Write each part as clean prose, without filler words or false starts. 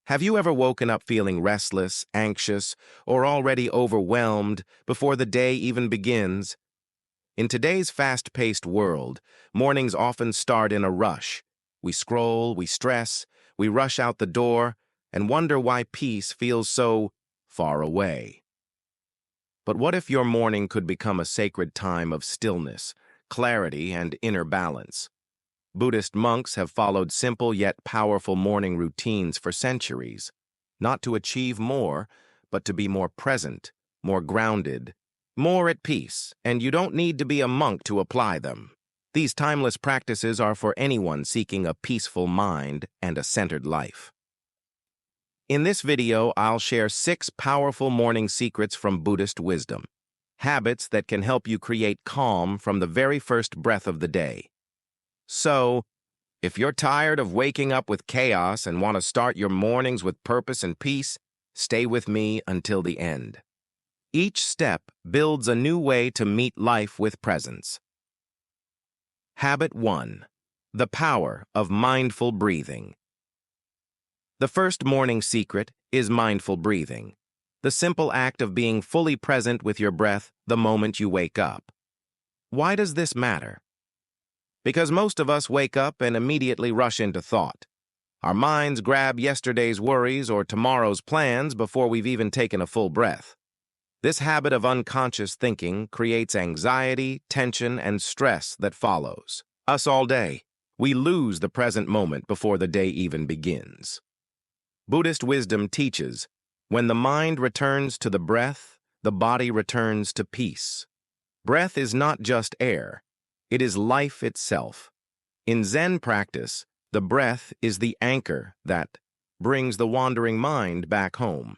Have you ever woken up feeling restless, anxious, or already overwhelmed before the day even begins? In today's fast-paced world, mornings often start in a rush. We scroll, we stress, we rush out the door, and wonder why peace feels so far away. But what if your morning could become a sacred time of stillness, clarity, and inner balance? Buddhist monks have followed simple yet powerful morning routines for centuries, not to achieve more, but to be more present, more grounded, more at peace, and you don't need to be a monk to apply them. These timeless practices are for anyone seeking a peaceful mind and a centered life. In this video, I'll share 6 powerful morning secrets from Buddhist wisdom, habits that can help you create calm from the very first breath of the day. So, if you're tired of waking up with chaos and want to start your mornings with purpose and peace, stay with me until the end. Each step builds a new way to meet life with presence. Habit 1. The power of mindful breathing. The first morning secret is mindful breathing, the simple act of being fully present with your breath the moment you wake up. Why does this matter? Because most of us wake up and immediately rush into thought. Our minds grab yesterday's worries or tomorrow's plans before we've even taken a full breath. This habit of unconscious thinking creates anxiety, tension, and stress that follows us all day. We lose the present moment before the day even begins. Buddhist wisdom teaches, when the mind returns to the breath, the body returns to peace. Breath is not just air. It is life itself. In Zen practice, the breath is the anchor that brings the wandering mind back home.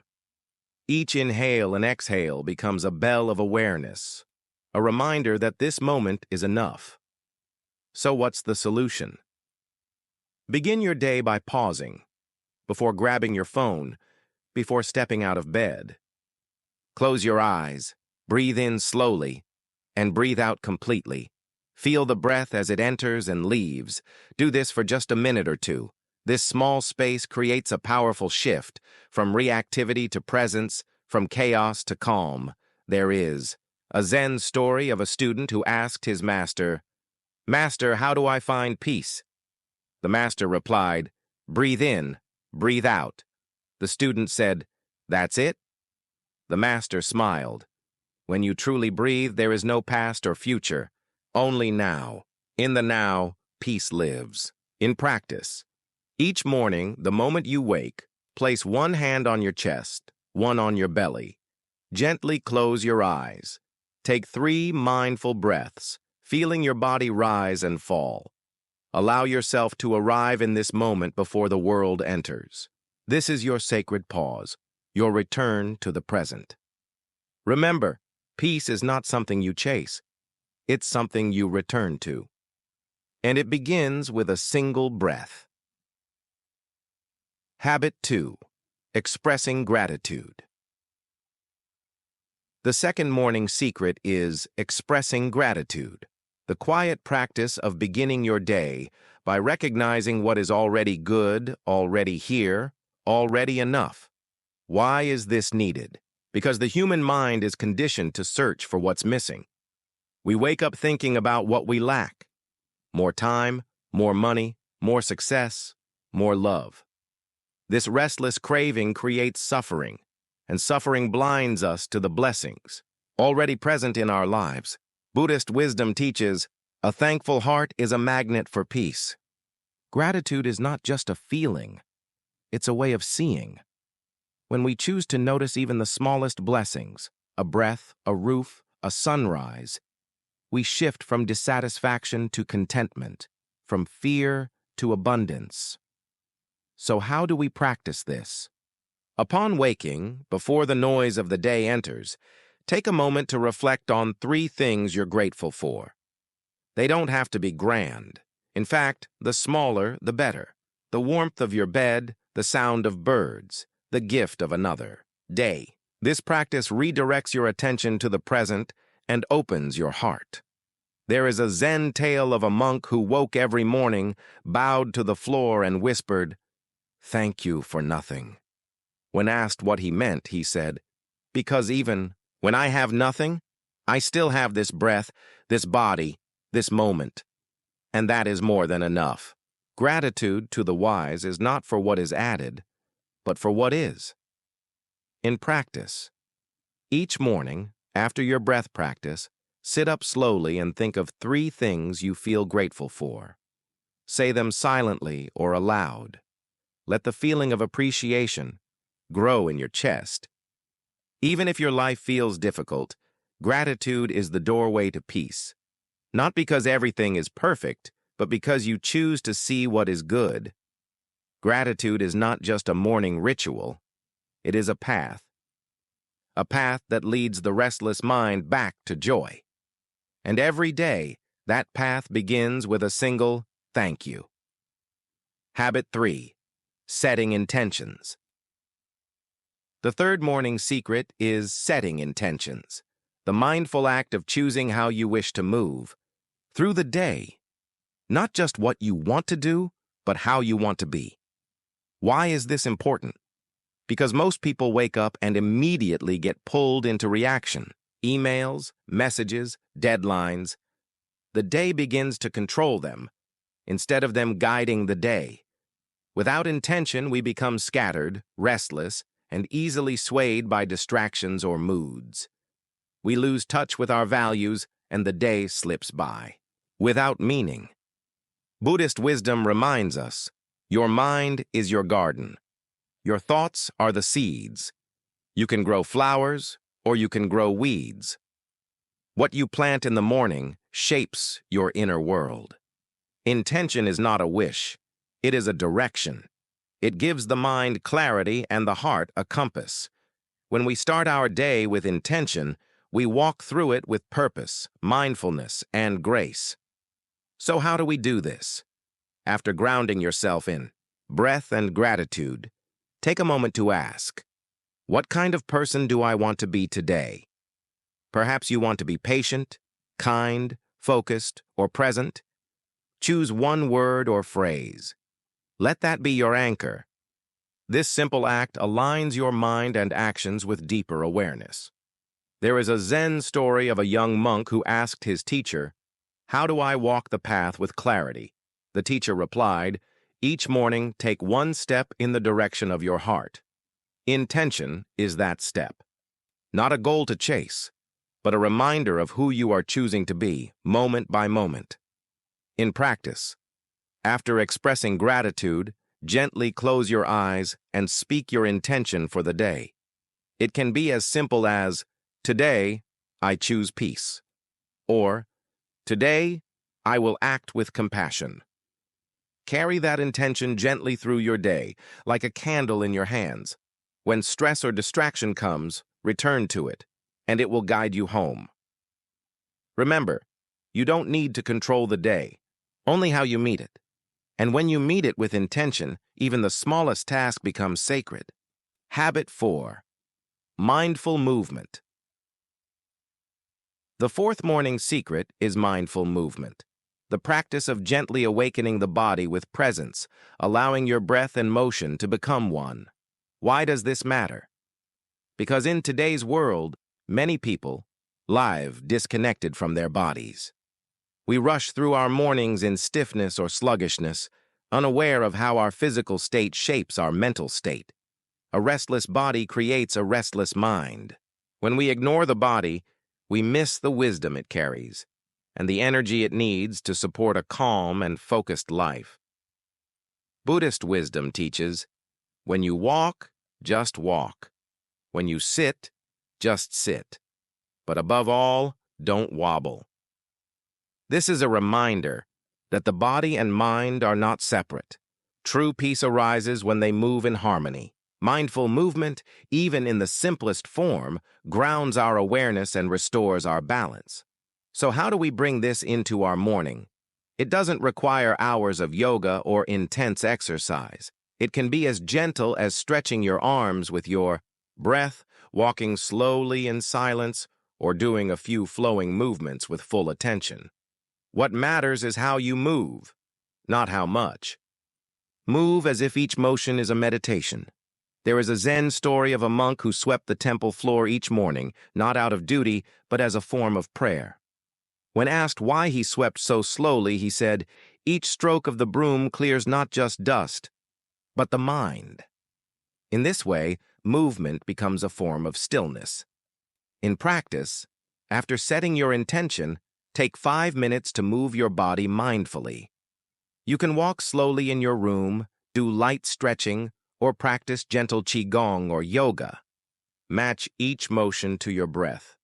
Each inhale and exhale becomes a bell of awareness, a reminder that this moment is enough. So what's the solution? Begin your day by pausing, before grabbing your phone, before stepping out of bed. Close your eyes, breathe in slowly, and breathe out completely. Feel the breath as it enters and leaves. Do this for just a minute or two. This small space creates a powerful shift, from reactivity to presence, from chaos to calm. There is a Zen story of a student who asked his master, "Master, how do I find peace?" The master replied, "Breathe in, breathe out." The student said, "That's it?" The master smiled. When you truly breathe, there is no past or future. Only now. In the now, peace lives. In practice, each morning, the moment you wake, place one hand on your chest, one on your belly. Gently close your eyes. Take 3 mindful breaths, feeling your body rise and fall. Allow yourself to arrive in this moment before the world enters. This is your sacred pause, your return to the present. Remember, peace is not something you chase. It's something you return to. And it begins with a single breath. Habit 2. Expressing gratitude. The second morning secret is expressing gratitude, the quiet practice of beginning your day by recognizing what is already good, already here, already enough. Why is this needed? Because the human mind is conditioned to search for what's missing. We wake up thinking about what we lack. More time, more money, more success, more love. This restless craving creates suffering, and suffering blinds us to the blessings already present in our lives. Buddhist wisdom teaches, a thankful heart is a magnet for peace. Gratitude is not just a feeling, it's a way of seeing. When we choose to notice even the smallest blessings, a breath, a roof, a sunrise, we shift from dissatisfaction to contentment, from fear to abundance. So how do we practice this? Upon waking, before the noise of the day enters, take a moment to reflect on 3 things you're grateful for. They don't have to be grand. In fact, the smaller, the better. The warmth of your bed, the sound of birds, the gift of another day. This practice redirects your attention to the present and opens your heart. There is a Zen tale of a monk who woke every morning, bowed to the floor, and whispered, "Thank you for nothing." When asked what he meant, he said, "Because even when I have nothing, I still have this breath, this body, this moment. And that is more than enough." Gratitude to the wise is not for what is added, but for what is. In practice, each morning, after your breath practice, sit up slowly and think of 3 things you feel grateful for. Say them silently or aloud. Let the feeling of appreciation grow in your chest. Even if your life feels difficult, gratitude is the doorway to peace. Not because everything is perfect, but because you choose to see what is good. Gratitude is not just a morning ritual, it is a path that leads the restless mind back to joy. And every day, that path begins with a single thank you. Habit 3. Setting intentions. The third morning secret is setting intentions, the mindful act of choosing how you wish to move through the day. Not just what you want to do, but how you want to be. Why is this important? Because most people wake up and immediately get pulled into reaction. Emails, messages, deadlines. The day begins to control them, instead of them guiding the day. Without intention, we become scattered, restless, and easily swayed by distractions or moods. We lose touch with our values, and the day slips by. Without meaning. Buddhist wisdom reminds us, your mind is your garden. Your thoughts are the seeds. You can grow flowers, or you can grow weeds. What you plant in the morning shapes your inner world. Intention is not a wish. It is a direction. It gives the mind clarity and the heart a compass. When we start our day with intention, we walk through it with purpose, mindfulness, and grace. So how do we do this? After grounding yourself in breath and gratitude, take a moment to ask, what kind of person do I want to be today? Perhaps you want to be patient, kind, focused, or present. Choose one word or phrase. Let that be your anchor. This simple act aligns your mind and actions with deeper awareness. There is a Zen story of a young monk who asked his teacher, "How do I walk the path with clarity?" The teacher replied, "Each morning take one step in the direction of your heart." Intention is that step. Not a goal to chase, but a reminder of who you are choosing to be, moment by moment. In practice, after expressing gratitude, gently close your eyes and speak your intention for the day. It can be as simple as, "Today, I choose peace," or "Today, I will act with compassion." Carry that intention gently through your day, like a candle in your hands. When stress or distraction comes, return to it, and it will guide you home. Remember, you don't need to control the day, only how you meet it. And when you meet it with intention, even the smallest task becomes sacred. Habit 4. Mindful movement. The fourth morning secret is mindful movement, the practice of gently awakening the body with presence, allowing your breath and motion to become one. Why does this matter? Because in today's world, many people live disconnected from their bodies. We rush through our mornings in stiffness or sluggishness, unaware of how our physical state shapes our mental state. A restless body creates a restless mind. When we ignore the body, we miss the wisdom it carries and the energy it needs to support a calm and focused life. Buddhist wisdom teaches, when you walk, just walk. When you sit, just sit. But above all, don't wobble. This is a reminder that the body and mind are not separate. True peace arises when they move in harmony. Mindful movement, even in the simplest form, grounds our awareness and restores our balance. So how do we bring this into our morning? It doesn't require hours of yoga or intense exercise. It can be as gentle as stretching your arms with your breath, walking slowly in silence, or doing a few flowing movements with full attention. What matters is how you move, not how much. Move as if each motion is a meditation. There is a Zen story of a monk who swept the temple floor each morning, not out of duty, but as a form of prayer. When asked why he swept so slowly, he said, "Each stroke of the broom clears not just dust, but the mind." In this way, movement becomes a form of stillness. In practice, after setting your intention, take 5 minutes to move your body mindfully. You can walk slowly in your room, do light stretching, or practice gentle qigong or yoga. Match each motion to your breath.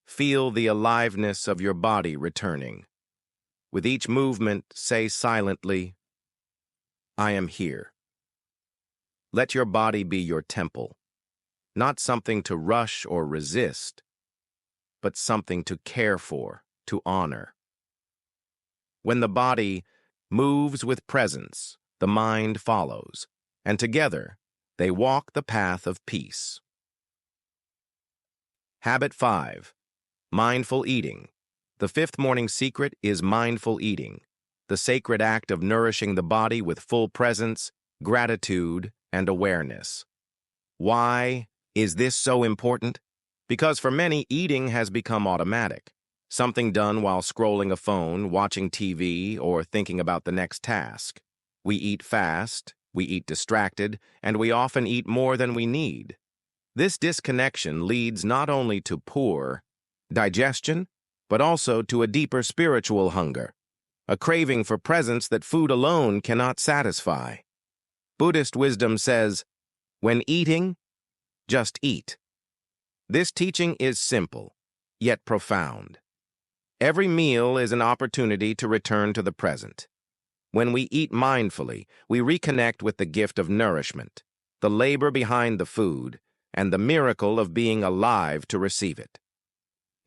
Feel the aliveness of your body returning. With each movement, say silently, "I am here." Let your body be your temple, not something to rush or resist, but something to care for, to honor. When the body moves with presence, the mind follows, and together they walk the path of peace. Habit 5. Mindful eating. The fifth morning secret is mindful eating, the sacred act of nourishing the body with full presence, gratitude, and awareness. Why is this so important? Because for many, eating has become automatic, something done while scrolling a phone, watching TV, or thinking about the next task. We eat fast, we eat distracted, and we often eat more than we need. This disconnection leads not only to poor digestion, but also to a deeper spiritual hunger, a craving for presence that food alone cannot satisfy. Buddhist wisdom says, when eating, just eat. This teaching is simple, yet profound. Every meal is an opportunity to return to the present. When we eat mindfully, we reconnect with the gift of nourishment, the labor behind the food, and the miracle of being alive to receive it.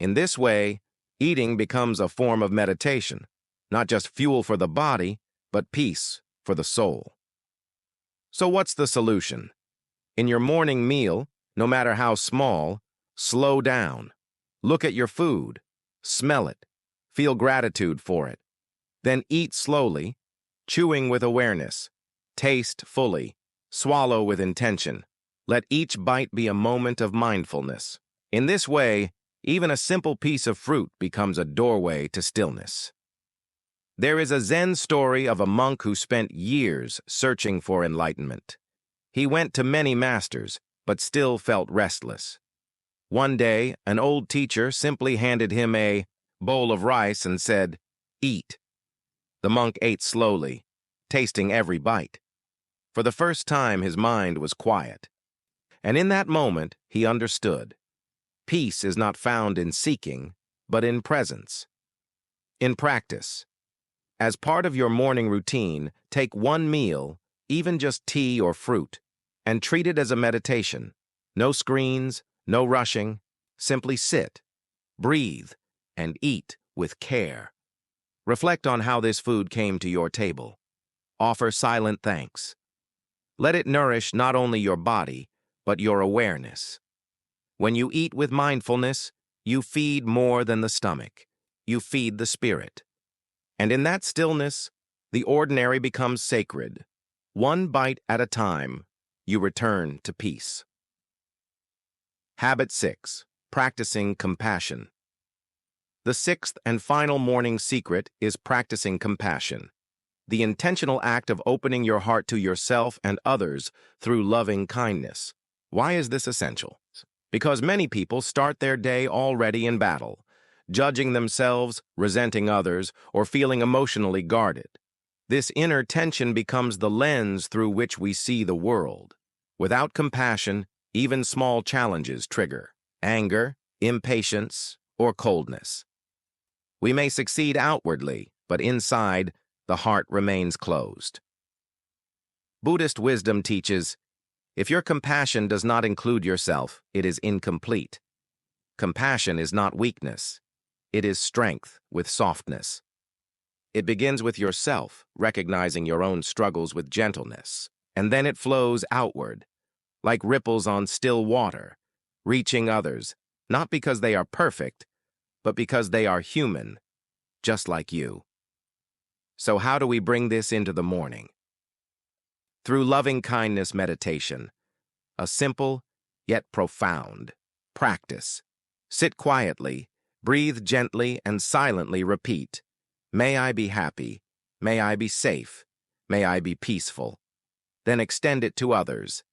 In this way, eating becomes a form of meditation, not just fuel for the body, but peace for the soul. So what's the solution? In your morning meal, no matter how small, slow down. Look at your food, smell it, feel gratitude for it. Then eat slowly, chewing with awareness. Taste fully, swallow with intention. Let each bite be a moment of mindfulness. In this way, even a simple piece of fruit becomes a doorway to stillness. There is a Zen story of a monk who spent years searching for enlightenment. He went to many masters, but still felt restless. One day, an old teacher simply handed him a bowl of rice and said, "Eat." The monk ate slowly, tasting every bite. For the first time, his mind was quiet. And in that moment, he understood. Peace is not found in seeking, but in presence. In practice, as part of your morning routine, take one meal, even just tea or fruit, and treat it as a meditation. No screens, no rushing, simply sit, breathe, and eat with care. Reflect on how this food came to your table. Offer silent thanks. Let it nourish not only your body, but your awareness. When you eat with mindfulness, you feed more than the stomach. You feed the spirit. And in that stillness, the ordinary becomes sacred. One bite at a time, you return to peace. Habit 6. Practicing compassion. The sixth and final morning secret is practicing compassion, the intentional act of opening your heart to yourself and others through loving kindness. Why is this essential? Because many people start their day already in battle, judging themselves, resenting others, or feeling emotionally guarded. This inner tension becomes the lens through which we see the world. Without compassion, even small challenges trigger anger, impatience, or coldness. We may succeed outwardly, but inside, the heart remains closed. Buddhist wisdom teaches, if your compassion does not include yourself, it is incomplete. Compassion is not weakness. It is strength with softness. It begins with yourself, recognizing your own struggles with gentleness, and then it flows outward, like ripples on still water, reaching others, not because they are perfect, but because they are human, just like you. So how do we bring this into the morning? through loving-kindness meditation, a simple yet profound practice. Sit quietly, breathe gently, and silently repeat, "May I be happy, may I be safe, may I be peaceful." Then extend it to others.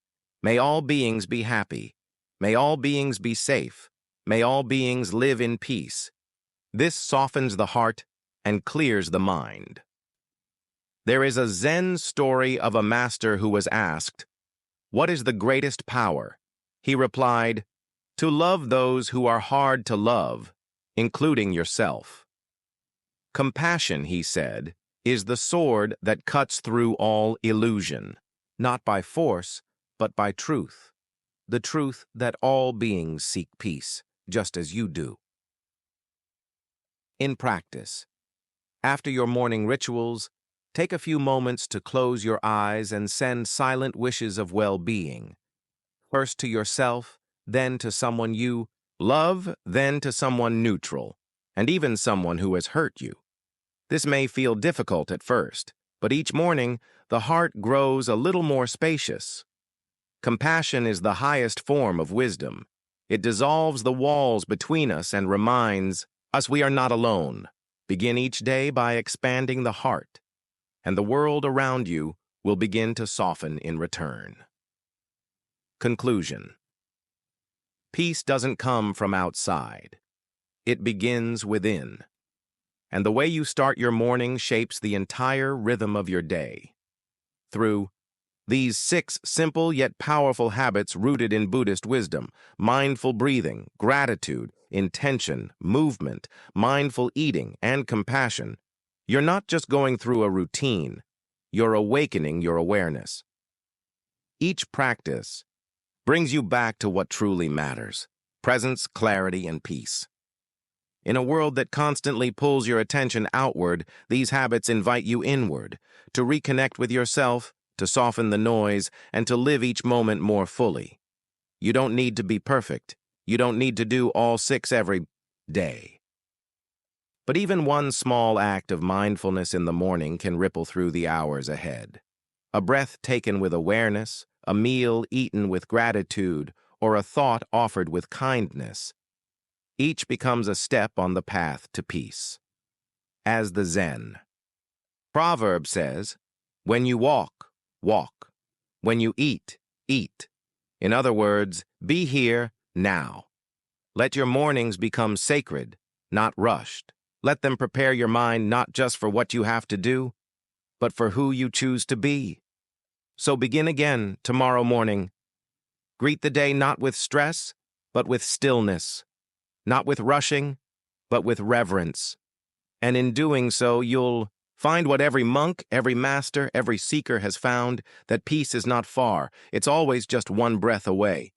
May all beings be happy, may all beings be safe, may all beings live in peace. This softens the heart and clears the mind. There is a Zen story of a master who was asked, "What is the greatest power?" He replied, "To love those who are hard to love, including yourself." Compassion, he said, is the sword that cuts through all illusion, not by force, but by truth, the truth that all beings seek peace, just as you do. In practice, after your morning rituals, take a few moments to close your eyes and send silent wishes of well-being. First to yourself, then to someone you love, then to someone neutral, and even someone who has hurt you. This may feel difficult at first, but each morning, the heart grows a little more spacious. Compassion is the highest form of wisdom. It dissolves the walls between us and reminds us we are not alone. Begin each day by expanding the heart, and the world around you will begin to soften in return. Conclusion. Peace doesn't come from outside. It begins within. And the way you start your morning shapes the entire rhythm of your day. Through these 6 simple yet powerful habits rooted in Buddhist wisdom, mindful breathing, gratitude, intention, movement, mindful eating, and compassion, you're not just going through a routine, you're awakening your awareness. Each practice brings you back to what truly matters: presence, clarity, and peace. In a world that constantly pulls your attention outward, these habits invite you inward, to reconnect with yourself, to soften the noise, and to live each moment more fully. You don't need to be perfect. You don't need to do all 6 every day. But even one small act of mindfulness in the morning can ripple through the hours ahead. A breath taken with awareness, a meal eaten with gratitude, or a thought offered with kindness. Each becomes a step on the path to peace. As the Zen proverb says, "When you walk, walk. When you eat, eat." In other words, be here now. Let your mornings become sacred, not rushed. Let them prepare your mind not just for what you have to do, but for who you choose to be. So begin again tomorrow morning. Greet the day not with stress, but with stillness. Not with rushing, but with reverence. And in doing so, you'll find what every monk, every master, every seeker has found, that peace is not far. It's always just one breath away.